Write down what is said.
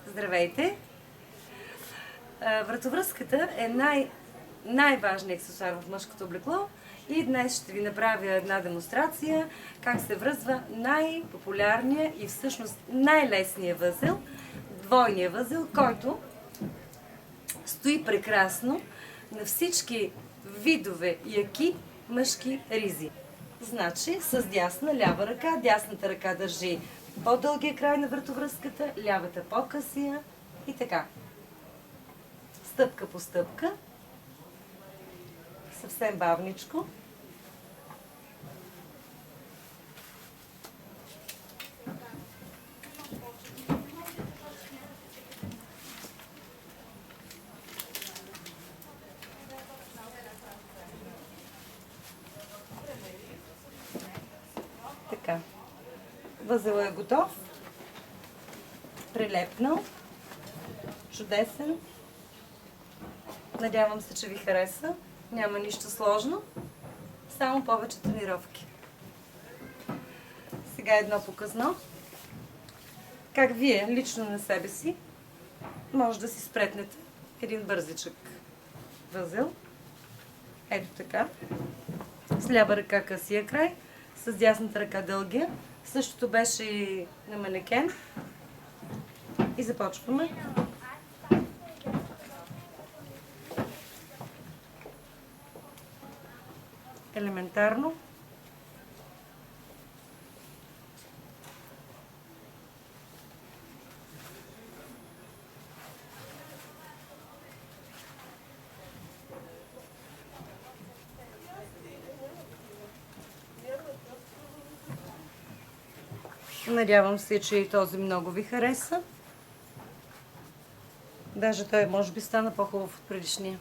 Здравейте! Вратовръзката е най-важният аксесуар в мъжкото облекло и днес ще ви направя една демонстрация как се връзва най-популярния и всъщност най-лесния възел, двойния възел, който стои прекрасно на всички видове яки мъжки ризи. Значи с дясна лява ръка, дясната ръка държи по-дългия край на вратовръзката, лявата по-късия и така. Стъпка по стъпка, съвсем бавничко. Така. Възелът е готов. Прилепнал. Чудесен. Надявам се, че ви хареса. Няма нищо сложно. Само повече тренировки. Сега едно показно. Как вие, лично на себе си, може да си спретнете един бързичък възел. Ето така. С лява ръка късия край, с дясната ръка дългия. Същото беше и на манекен. И започваме. Елементарно. Надявам се, че и този много ви хареса. Даже той може би стана по-хубав от предишния.